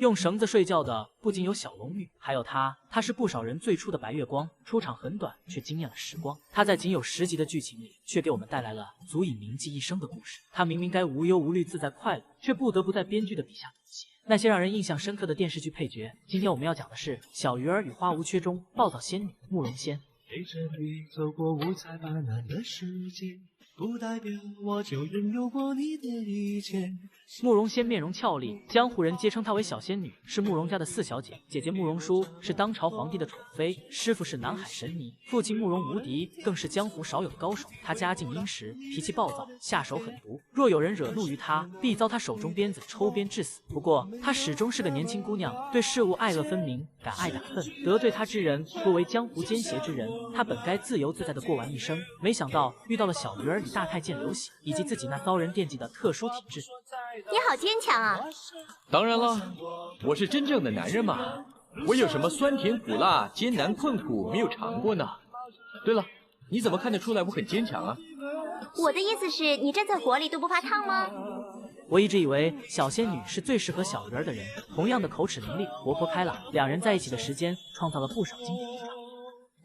用绳子睡觉的不仅有小龙女，还有她。她是不少人最初的白月光，出场很短，却惊艳了时光。她在仅有10集的剧情里，却给我们带来了足以铭记一生的故事。她明明该无忧无虑、自在快乐，却不得不在编剧的笔下妥协。那些让人印象深刻的电视剧配角，今天我们要讲的是《小鱼儿与花无缺》中暴躁仙女慕容仙。陪着你走过五彩斑斓的世界，不代表我就拥有过你的一切。慕容仙面容俏丽，江湖人皆称她为小仙女，是慕容家的4小姐。姐姐慕容舒是当朝皇帝的宠妃，师傅是南海神尼，父亲慕容无敌更是江湖少有的高手。她家境殷实，脾气暴躁，下手狠毒，若有人惹怒于她，必遭她手中鞭子抽鞭致死。不过她始终是个年轻姑娘，对事物爱恶分明，敢爱敢恨，得罪她之人多为江湖奸邪之人。她本该自由自在地过完一生，没想到遇到了小鱼儿与大太监刘喜，以及自己那遭人惦记的特殊体质。你好坚强啊！当然了，我是真正的男人嘛，我有什么酸甜苦辣、艰难困苦没有尝过呢？对了，你怎么看得出来我很坚强啊？我的意思是，你站在火里都不怕烫吗？我一直以为小仙女是最适合小鱼儿的人，同样的口齿伶俐、活泼开朗，两人在一起的时间创造了不少经典剧场。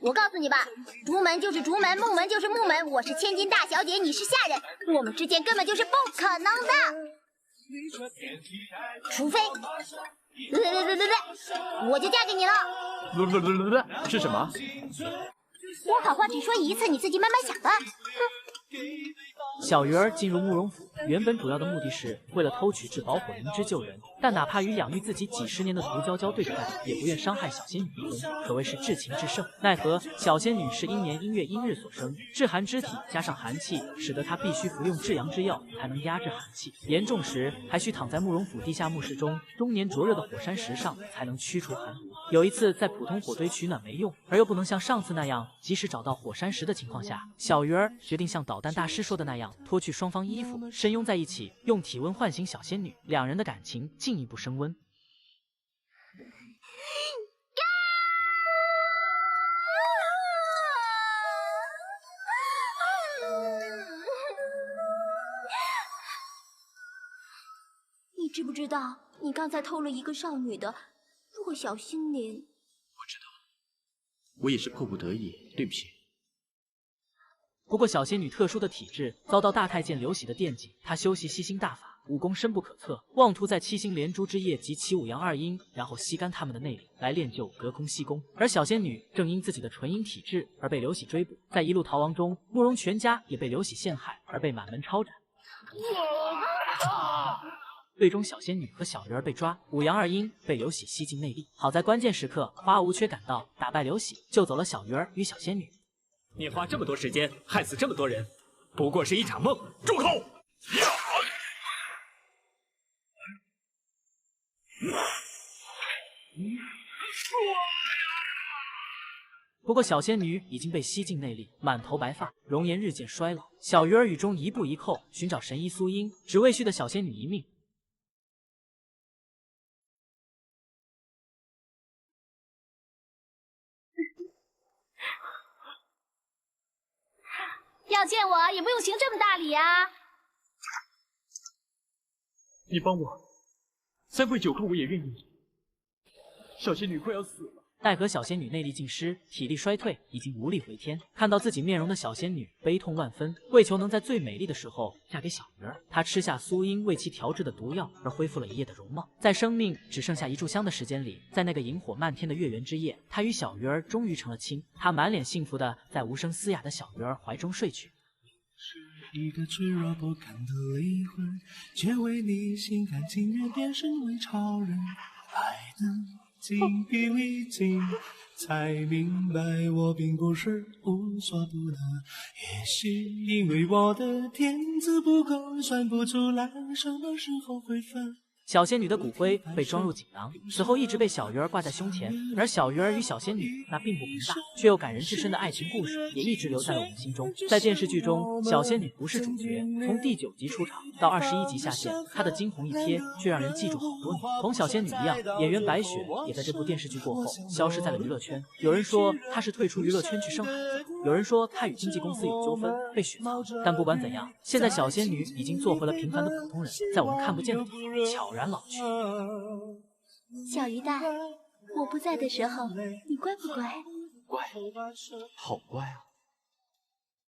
我告诉你吧，竹门就是竹门，木门就是木门，我是千金大小姐，你是下人，我们之间根本就是不可能的。除非，我就嫁给你了。是什么？我好话只说一次，你自己慢慢想吧。小鱼儿进入慕容府，原本主要的目的是为了偷取至宝火灵芝救人，但哪怕与养育自己几10年的涂娇娇对着干，也不愿伤害小仙女一分，可谓是至情至圣。奈何小仙女是因年因月因日所生，至寒之体加上寒气，使得她必须服用至阳之药才能压制寒气，严重时还需躺在慕容府地下墓室中终年灼热的火山石上才能驱除寒毒。有一次在普通火堆取暖没用，而又不能像上次那样及时找到火山石的情况下，小鱼儿决定像导弹大师说的那样，脱去双方衣服，深拥在一起，用体温唤醒小仙女，两人的感情进一步升温。你知不知道，你刚才偷了一个少女的弱小心灵？我知道，我也是迫不得已，对不起。不过小仙女特殊的体质遭到大太监刘喜的惦记，她修习吸星大法，武功深不可测，妄图在7星连珠之夜集齐5阳2阴，然后吸干他们的内力，来练就隔空吸功。而小仙女正因自己的纯阴体质而被刘喜追捕，在一路逃亡中，慕容全家也被刘喜陷害，而被满门抄斩。最终小仙女和小鱼儿被抓，5阳2阴被刘喜吸进内力。好在关键时刻花无缺赶到，打败刘喜，救走了小鱼儿与小仙女。你花这么多时间害死这么多人，不过是一场梦。住口！不过小仙女已经被吸进内力，满头白发，容颜日渐衰老。小鱼儿雨中一步一叩，寻找神医苏英，只为续的小仙女一命。要见我也不用行这么大礼啊！你帮我，3跪9叩我也愿意。小仙女快要死了。奈何小仙女内力尽失，体力衰退，已经无力回天。看到自己面容的小仙女悲痛万分，为求能在最美丽的时候嫁给小鱼儿，她吃下苏英为其调制的毒药，而恢复了一夜的容貌。在生命只剩下1炷香的时间里，在那个萤火漫天的月圆之夜，她与小鱼儿终于成了亲。她满脸幸福的在无声嘶哑的小鱼儿怀中睡去。是一个脆弱不堪的灵魂，却为你心甘情愿变身为超人，爱的精疲力尽，才明白我并不是无所不能。也许因为我的天资不够，算不出来什么时候会分。小仙女的骨灰被装入锦囊，此后一直被小鱼儿挂在胸前。而小鱼儿与小仙女那并不宏大却又感人至深的爱情故事，也一直留在了我们心中。在电视剧中，小仙女不是主角，从第9集出场到21集下线，她的惊鸿一瞥却让人记住好多年。同小仙女一样，演员白雪也在这部电视剧过后消失在了娱乐圈。有人说她是退出娱乐圈去生孩子，有人说她与经纪公司有纠纷被雪藏。但不管怎样，现在小仙女已经做回了平凡的普通人，在我们看不见的地方悄然老去。小鱼蛋，我不在的时候，你乖不乖？乖，好乖啊。